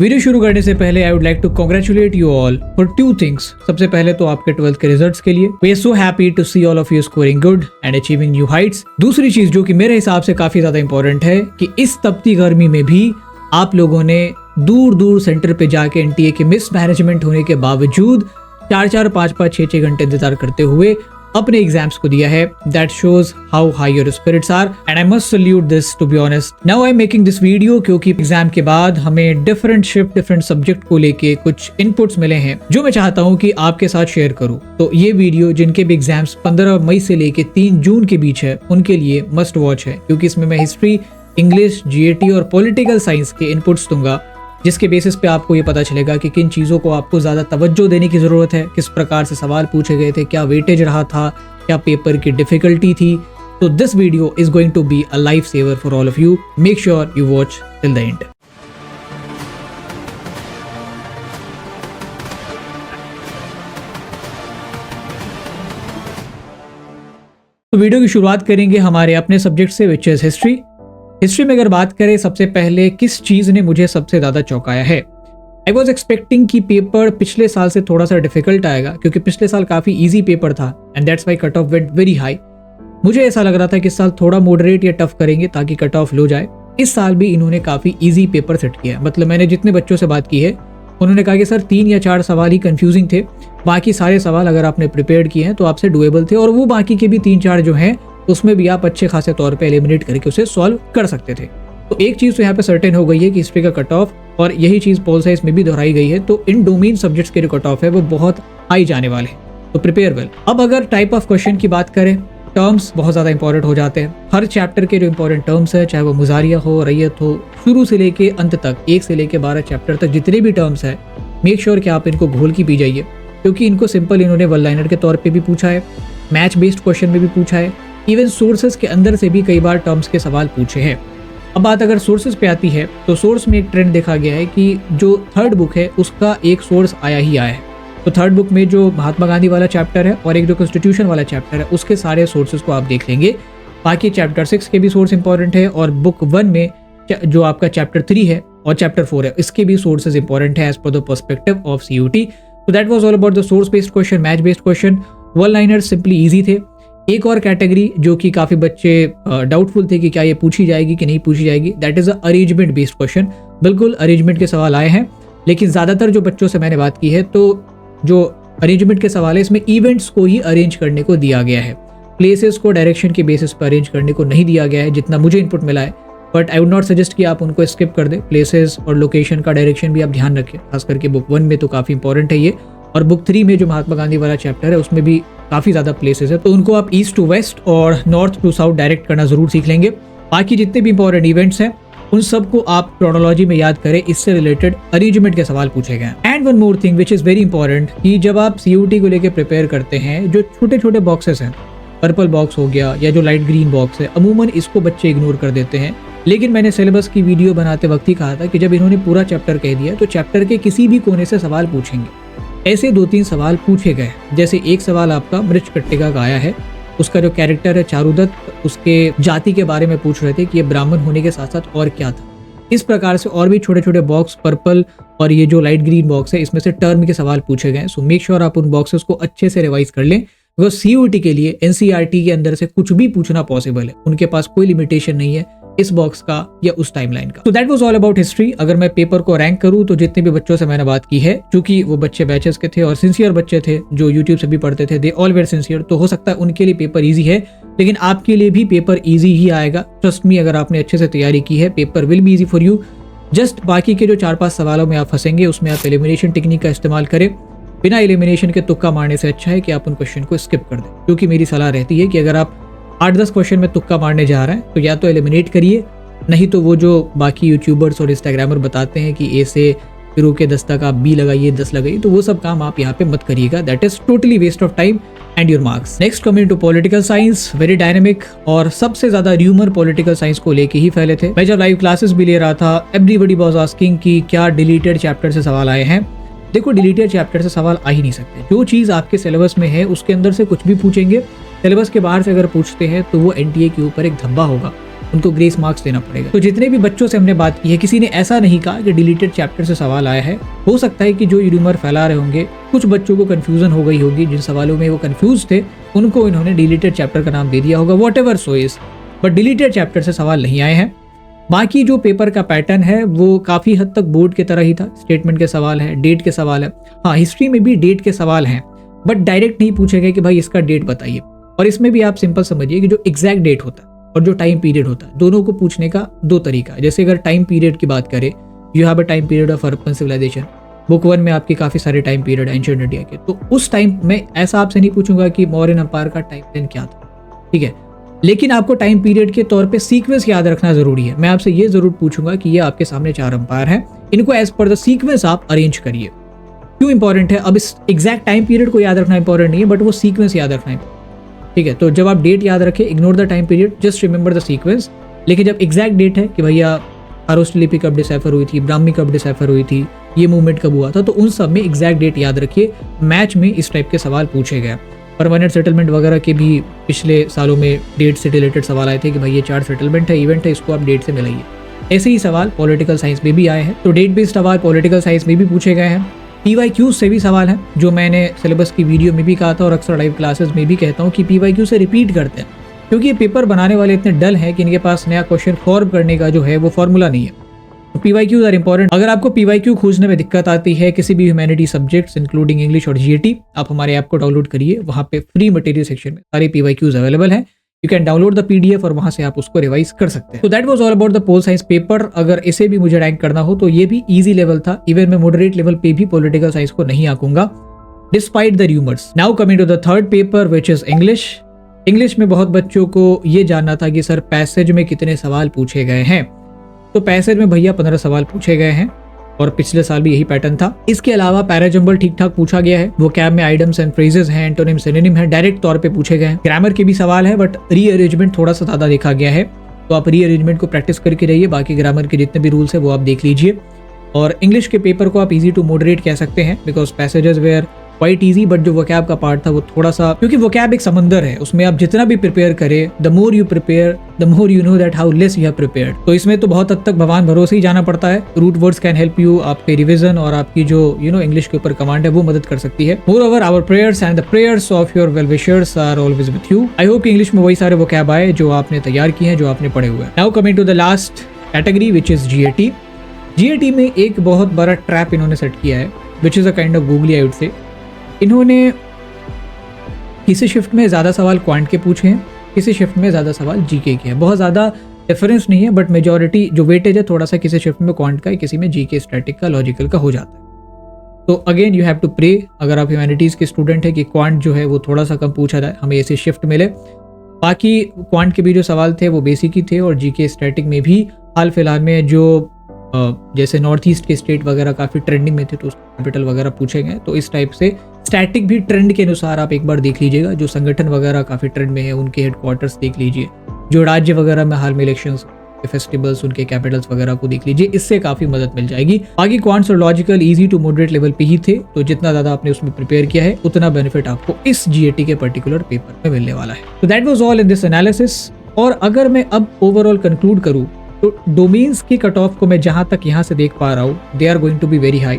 Video शुरू करने से पहले I would like to congratulate you all for 2 things. सबसे पहले तो आपके 12th के रिजल्ट्स के लिए we are so happy to see all of you scoring good and achieving new heights. दूसरी चीज जो कि मेरे हिसाब से काफी ज्यादा इंपॉर्टेंट है कि इस तपती गर्मी में भी आप लोगों ने दूर दूर सेंटर पे जाके एनटीए के मिस मैनेजमेंट होने के बावजूद 4-4, 5-5, 6-6 घंटे इंतजार करते हुए अपने एग्जाम्स को दिया है। That shows how high your spirits are and I must salute this to be honest. Now I am making this video क्योंकि एग्जाम के बाद हमें डिफरेंट शिफ्ट डिफरेंट सब्जेक्ट को लेके कुछ इनपुट्स मिले हैं जो मैं चाहता हूं कि आपके साथ शेयर करूं। तो ये वीडियो जिनके भी एग्जाम्स 15 मई से लेके 3 जून के बीच है उनके लिए मस्ट वॉच है, क्योंकि इसमें मैं हिस्ट्री, इंग्लिश, जीएटी और पॉलिटिकल साइंस के इनपुट्स दूंगा, जिसके बेसिस पे आपको ये पता चलेगा कि किन चीज़ों को आपको ज़्यादा तवज्जो देने की ज़रूरत है, किस प्रकार से सवाल पूछे गए थे, क्या वेटेज रहा था, क्या पेपर की डिफिकल्टी थी। तो this video is going to be a life saver for all of you. Make sure you watch till the end. तो वीडियो की शुरुआत करेंगे हमारे अपने सब्जेक्ट से, विच इज हिस्ट्री। हिस्ट्री में अगर बात करें सबसे पहले किस चीज ने मुझे सबसे ज्यादा चौंकाया है, आई वॉज एक्सपेक्टिंग कि पेपर पिछले साल से थोड़ा सा डिफिकल्ट आएगा, क्योंकि पिछले साल काफी इजी पेपर था and that's why cut off went very high. मुझे ऐसा लग रहा था कि इस साल थोड़ा मॉडरेट या टफ करेंगे ताकि कट ऑफ लो जाए। इस साल भी इन्होंने काफी इजी पेपर सेट किया है। मतलब मैंने जितने बच्चों से बात की है उन्होंने कहा कि सर 3 या 4 सवाल ही कंफ्यूजिंग थे, बाकी सारे सवाल अगर आपने प्रिपेयर किए हैं तो आपसे डुएबल थे, और वो बाकी के भी 3-4 जो हैं उसमें भी आप अच्छे खासे तौर पे एलिमिनेट करके उसे सॉल्व कर सकते थे। तो एक चीज तो यहाँ पे सर्टेन हो गई है कि हिस्ट्री का कट ऑफ, और यही चीज पोल साइंस में भी दोहराई गई है, तो इन डोमेन सब्जेक्ट्स के जो कट ऑफ है वो बहुत हाई जाने वाले हैं, तो प्रिपेयर वेल। अब अगर टाइप ऑफ क्वेश्चन की बात करें, टर्म्स बहुत ज्यादा इंपॉर्टेंट हो जाते हैं। हर चैप्टर के जो इंपॉर्टेंट टर्म्स है, चाहे वो मुजारिया हो, रैयत हो, शुरू से लेके अंत तक 1 से लेके 12 चैप्टर तक जितने भी टर्म्स है, मेक श्योर कि आप इनको घोल की पी जाइए, क्योंकि इनको सिंपल इन्होंने वन लाइनर के तौर पे भी पूछा है, मैच बेस्ड क्वेश्चन में भी पूछा है, इवन सोर्सेज के अंदर से भी कई बार टर्म्स के सवाल पूछे हैं। अब बात अगर सोर्सेज पे आती है तो सोर्स में एक ट्रेंड देखा गया है कि जो 3rd बुक है उसका एक सोर्स आया ही आया है। तो 3rd बुक में जो महात्मा गांधी वाला चैप्टर है और एक जो कॉन्स्टिट्यूशन वाला चैप्टर है उसके सारे सोर्सेज को आप देख लेंगे। बाकी चैप्टर 6 के भी सोर्स इंपॉर्टेंट है, और बुक 1 में जो आपका चैप्टर 3 है और चैप्टर 4 है इसके भी सोर्सेज इंपॉर्टेंट है as per the perspective of CUET। तो that was all about the source based question, match based question. One liner simply easy थे। एक और कैटेगरी जो कि काफी बच्चे डाउटफुल थे कि क्या ये पूछी जाएगी कि नहीं पूछी जाएगी, that is arrangement based question. बिल्कुल अरेंजमेंट के सवाल आए हैं, लेकिन ज्यादातर जो बच्चों से मैंने बात की है तो जो अरेंजमेंट के सवाल है इसमें इवेंट्स को ही अरेंज करने को दिया गया है, प्लेसेस को डायरेक्शन के बेसिस पर अरेंज करने को नहीं दिया गया है, जितना मुझे इनपुट मिला है। But I would not suggest कि आप उनको स्किप कर दें। प्लेसेस और लोकेशन का डायरेक्शन भी आप ध्यान रखें, खास करके बुक 1 में तो काफी इंपॉर्टेंट है ये, और बुक 3 में जो महात्मा गांधी वाला चैप्टर है उसमें भी काफी ज्यादा प्लेसेस है, तो उनको आप ईस्ट टू वेस्ट और नॉर्थ टू साउथ डायरेक्ट करना जरूर सीख लेंगे। बाकी जितने भी इंपॉर्टेंट इवेंट्स हैं उन सबको आप क्रोनोलॉजी में याद करें, इससे रिलेटेड अरेंजमेंट के सवाल पूछे गए। And one more thing which is very important, कि जब आप CUET को लेकर प्रिपेयर करते हैं, जो छोटे छोटे बॉक्सेस हैं, पर्पल बॉक्स हो गया या जो लाइट ग्रीन बॉक्स है, अमूमन इसको बच्चे इग्नोर कर देते हैं। लेकिन मैंने सिलेबस की वीडियो बनाते वक्त ही कहा था कि जब इन्होंने पूरा चैप्टर कह दिया तो चैप्टर के किसी भी कोने से सवाल पूछेंगे। ऐसे 2-3 सवाल पूछे गए, जैसे एक सवाल आपका मृच कट्टिका का आया है, उसका जो कैरेक्टर है चारुदत्त, उसके जाति के बारे में पूछ रहे थे कि ये ब्राह्मण होने के साथ साथ और क्या था। इस प्रकार से और भी छोटे छोटे बॉक्स, पर्पल और ये जो लाइट ग्रीन बॉक्स है, इसमें से टर्म के सवाल पूछे गए। सो मेक श्योर आप उन बॉक्सेस को अच्छे से रिवाइज कर लें, बिकॉज CUET के लिए NCERT के अंदर से कुछ भी पूछना पॉसिबल है, उनके पास कोई लिमिटेशन नहीं है इस बॉक्स का या उस टाइमलाइन का। तो that was all about history. अगर मैं पेपर को रैंक करूं तो जितने भी बच्चों से मैंने बात की है, क्योंकि वो बच्चे बैचेस के थे और सिंसियर बच्चे थे जो यूट्यूब से भी पढ़ते थे, दे ऑल वेर सिंसियर, तो हो सकता है उनके लिए पेपर ईजी है, लेकिन आपके लिए भी पेपर ईजी ही आएगा। ट्रस्ट मी, अगर आपने अच्छे से तैयारी की है, paper will be easy for you. Just बाकी के जो 4-5 सवालों में आप फंसेंगे उसमें आप एलिमिनेशन टेक्निक का इस्तेमाल करें। बिना एलिमिनेशन के तुक्का मारने से अच्छा है कि आप उन क्वेश्चन को स्किप कर दें, क्योंकि मेरी सलाह रहती है कि अगर आप 8-10 क्वेश्चन में तुक्का मारने जा रहे हैं तो या तो एलिमिनेट करिए, नहीं तो वो जो बाकी यूट्यूबर्स और इंस्टाग्रामर बताते हैं कि ए से शुरू के 10 तक आप B लगाइए, 10 लगाइए, तो वो सब काम आप यहाँ पे मत करिएगा। That is totally waste of time and your marks. Next coming to political science, very dynamic, और सबसे ज्यादा र्यूमर पॉलिटिकल साइंस को लेके ही फैले थे। मैं जब लाइव क्लासेस भी ले रहा था, एवरीबॉडी वाज आस्किंग कि क्या डिलीटेड चैप्टर से सवाल आए हैं। देखो, डिलीटेड चैप्टर से सवाल आ ही नहीं सकते। जो चीज आपके सिलेबस में है उसके अंदर से कुछ भी पूछेंगे, सिलेबस के बाहर से अगर पूछते हैं तो वो NTA के ऊपर एक धब्बा होगा। उनको ग्रेस मार्क्स देना पड़ेगा। तो जितने भी बच्चों से हमने बात की है, किसी ने ऐसा नहीं कहा कि डिलीटेड चैप्टर से सवाल आया है। हो सकता है कि जो र्यूमर फैला रहे होंगे, कुछ बच्चों को कंफ्यूजन हो गई होगी, जिन सवालों में वो कंफ्यूज थे उनको इन्होंने डिलीटेड चैप्टर का नाम दे दिया होगा, whatever so is, but deleted chapter से सवाल नहीं आए हैं। बाकी जो पेपर का पैटर्न है वो काफ़ी हद तक बोर्ड की तरह ही था। स्टेटमेंट के सवाल है, डेट के सवाल है, हाँ हिस्ट्री में भी डेट के सवाल हैं, बट डायरेक्ट नहीं पूछे गए कि भाई इसका डेट बताइए। और इसमें भी आप सिंपल समझिए कि जो एग्जैक्ट डेट होता है और जो टाइम पीरियड होता है, दोनों को पूछने का दो तरीका है। जैसे अगर टाइम पीरियड की बात करें, you have a time period of Harappan civilisation, book 1 में आपके काफ़ी सारे टाइम पीरियड एंशिएंट इंडिया के, तो उस टाइम में ऐसा आपसे नहीं पूछूंगा कि मौर्यन एम्पायर का टाइम लाइन क्या था, ठीक है, लेकिन आपको टाइम पीरियड के तौर पे सीक्वेंस याद रखना जरूरी है। मैं आपसे ये जरूर पूछूंगा कि ये आपके सामने 4 एम्पायर हैं, इनको एज पर द सीक्वेंस आप अरेंज करिए। क्यों इंपॉर्टेंट है? अब इस एग्जैक्ट टाइम पीरियड को याद रखना इंपॉर्टेंट नहीं है, बट वो सीक्वेंस याद रखना है, ठीक है। तो जब आप डेट याद रखें, ignore the time period, just remember the sequence. लेकिन जब एग्जैक्ट डेट है कि भैया खारोस्टलिपि कब डिसाइफर हुई थी, ब्राह्मी कब डिसाइफर हुई थी, ये मूवमेंट कब हुआ था, तो उन सब में एग्जैक्ट डेट याद रखिए। मैच में इस टाइप के सवाल पूछे गए। परमानेंट सेटलमेंट वगैरह के भी पिछले सालों में डेट से रिलेटेड सवाल आए थे कि भाई ये 4 सेटलमेंट है, इवेंट है, इसको आप डेट से मिलाइए। ऐसे ही सवाल पॉलिटिकल साइंस में भी आए हैं, तो डेट बेस्ड सवाल पॉलिटिकल साइंस में भी पूछे गए हैं। PYQ से भी सवाल हैं, जो मैंने सिलेबस की वीडियो में भी कहा था और अक्सर लाइव क्लासेस में भी कहता हूँ कि PYQ से रिपीट करते हैं, क्योंकि ये पेपर बनाने वाले इतने डल हैं कि इनके पास नया क्वेश्चन फॉर्म करने का जो है वो फॉर्मूला नहीं है। तो PYQs आर इंपॉर्टेंट। अगर आपको PYQ खोजने में दिक्कत आती है किसी भी ह्यूमैनिटी सब्जेक्ट्स इंक्लूडिंग इंग्लिश और GAT, आप हमारे ऐप को डाउनलोड करिए, वहाँ पे फ्री मटेरियल सेक्शन में सारे PYQs अवेलेबल हैं। You can download the PDF और वहां से आप उसको रिवाइज कर सकते हैं। तो that was all about the pol science paper. अगर इसे भी मुझे रैंक करना हो तो ये भी इजी लेवल था, इवन मैं मॉडरेट लेवल पे भी पॉलिटिकल साइंस को नहीं आंकूंगा despite the rumours. Now coming to the third paper which is English. English में बहुत बच्चों को ये जानना था कि सर पैसेज में कितने सवाल पूछे गए हैं। तो पैसेज में भैया 15 सवाल पूछे गए हैं और पिछले साल भी यही पैटर्न था। इसके अलावा पैराजंबल ठीक ठाक पूछा गया है, वो कैब में आइटम्स एंड फ्रेजेस हैं, एंटोनिम सिनोनिम है, डायरेक्ट तौर पे पूछे गए हैं। ग्रामर के भी सवाल है, बट रीअरेंजमेंट थोड़ा सा ज्यादा देखा गया है, तो आप रीअरेंजमेंट को प्रैक्टिस करके रहिए। बाकी ग्रामर के जितने भी रूल्स है वो आप देख लीजिए। और इंग्लिश के पेपर को आप इजी टू मॉडरेट कह सकते हैं, because passages were quite easy, but जो वोकैब का पार्ट था वो थोड़ा सा, क्योंकि वोकैब एक समंदर है, उसमें आप जितना भी प्रिपेयर करें, the more you prepare the more you know that how less you have prepared. तो इसमें तो बहुत हद तक भगवान भरोसे ही जाना पड़ता है। Root words can help you, आपके रिवीजन और आपकी जो इंग्लिश के ऊपर कमांड है वो मदद कर सकती है। Moreover our prayers and the prayers of your well wishers are always with you. I hope English में वही सारे वोकैब आए जो आपने तैयार किए हैं, जो आपने पढ़े हुए हैं। Now coming to the last category which is GAT। GAT में एक बहुत बड़ा ट्रैप इन्होंने सेट किया है, which is a kind of googly I would say. इन्होंने किसी शिफ्ट में ज़्यादा सवाल क्वांट के पूछे हैं, किसी शिफ्ट में ज़्यादा सवाल GK के हैं। बहुत ज़्यादा डिफरेंस नहीं है, बट मेजॉरिटी जो वेटेज है थोड़ा सा किसी शिफ्ट में क्वांट का है, किसी में GK स्टैटिक का लॉजिकल का हो जाता है। तो again you have to pray, अगर आप ह्यूमैनिटीज़ के स्टूडेंट है, कि क्वांट जो है वो थोड़ा सा कम पूछा जाए, हमें ऐसी शिफ्ट मिले। बाकी क्वांट के भी जो सवाल थे वो बेसिक ही थे, और GK स्टैटिक में भी हाल फिलहाल में जो जैसे नॉर्थ ईस्ट के स्टेट वगैरह काफ़ी ट्रेंडिंग में थे, तो उसके कैपिटल वगैरह पूछे गए। तो इस टाइप से स्टैटिक भी ट्रेंड के अनुसार आप एक बार देख लीजिएगा। जो संगठन वगैरह काफ़ी ट्रेंड में है उनके हेडक्वार्टर्स देख लीजिए, जो राज्य वगैरह में हाल में इलेक्शंस के फेस्टिवल्स उनके कैपिटल्स वगैरह को देख लीजिए, इससे काफ़ी मदद मिल जाएगी। बाकी क्वांट्स और logical easy to moderate level पे ही थे, तो जितना ज़्यादा आपने उसमें प्रिपेयर किया है उतना बेनिफिट आपको इस GAT के पर्टिकुलर पेपर में मिलने वाला है। तो that was all in this analysis. और अगर मैं अब ओवरऑल कंक्लूड करूँ तो डोमेन्स की कट ऑफ को मैं जहाँ तक यहाँ से देख पा रहा हूँ, they are going to be very high.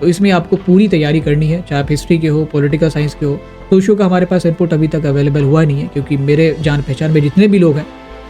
तो इसमें आपको पूरी तैयारी करनी है, चाहे आप हिस्ट्री के हो, पॉलिटिकल साइंस के हो। सोशो का हमारे पास इनपुट अभी तक अवेलेबल हुआ नहीं है, क्योंकि मेरे जान पहचान में जितने भी लोग हैं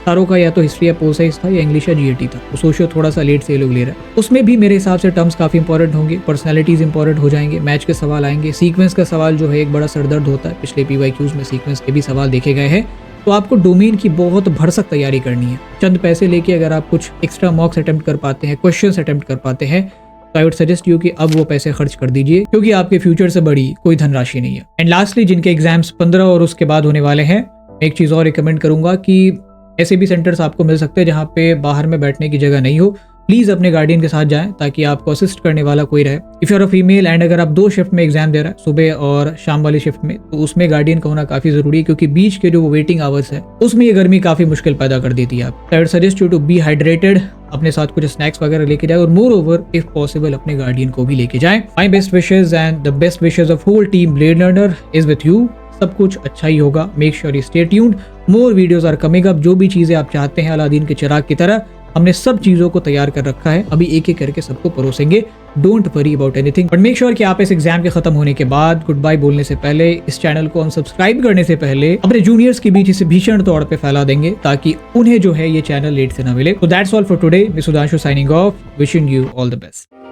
सारों का या तो हिस्ट्री या पोल साइंस था या इंग्लिश या GAT था। तो सोशो थोड़ा सा लेट से ये लोग ले रहे हैं। उसमें भी मेरे हिसाब से टर्म्स काफ़ी इंपॉर्टेंट होंगे, पर्सनैलिटीज इंपॉर्टेंट हो जाएंगे, मैच के सवाल आएंगे, सीक्वेंस का सवाल जो है एक बड़ा सरदर्द होता है। पिछले PYQs में सीक्वेंस के भी सवाल देखे गए हैं। तो आपको डोमेन की बहुत भरसक तैयारी करनी है। चंद पैसे लेके अगर आप कुछ एक्स्ट्रा मॉक्स अटेम्प्ट कर पाते हैं, क्वेश्चंस अटेम्प्ट कर पाते हैं, तो आई वुड सजेस्ट यू कि अब वो पैसे खर्च कर दीजिए, क्योंकि आपके फ्यूचर से बड़ी कोई धनराशि नहीं है। एंड लास्टली, जिनके एग्जाम्स 15 और उसके बाद होने वाले हैं, एक चीज़ और रिकमेंड करूंगा कि ऐसे भी सेंटर्स आपको मिल सकते हैं जहाँ पे बाहर में बैठने की जगह नहीं हो। प्लीज़ अपने गार्डियन के साथ जाएं, ताकि आपको असिस्ट करने वाला कोई रहे। If you are a female and अगर आप 2 शिफ्ट में एग्जाम दे रहा है, सुबह और शाम वाली शिफ्ट में, तो उसमें गार्डियन का होना काफ़ी ज़रूरी है, क्योंकि बीच के जो वेटिंग आवर्स है उसमें ये गर्मी काफ़ी मुश्किल पैदा कर देती है। आप I would suggest you to be hydrated, अपने साथ कुछ स्नैक्स वगैरह लेके जाए, और मोर ओवर इफ पॉसिबल अपने गार्डियन को भी लेके जाए। My best wishes and the best wishes of whole team blade learner is with you. सब कुछ अच्छा ही होगा। Make sure you stay tuned more videos are coming up. जो भी चीजें आप चाहते हैं अलादीन के चिराग की तरह हमने सब चीजों को तैयार कर रखा है, अभी एक एक करके सबको परोसेंगे। Don't worry about anything, but make sure कि आप इस एग्जाम के खत्म होने के बाद गुड बाय बोलने से पहले, इस चैनल को अनसब्सक्राइब करने से पहले अपने जूनियर्स के बीच इसे भीषण तौर पे फैला देंगे ताकि उन्हें जो है ये चैनल लेट से ना मिले। So that's all for today. मैं Sudhanshu signing off, wishing you all the best.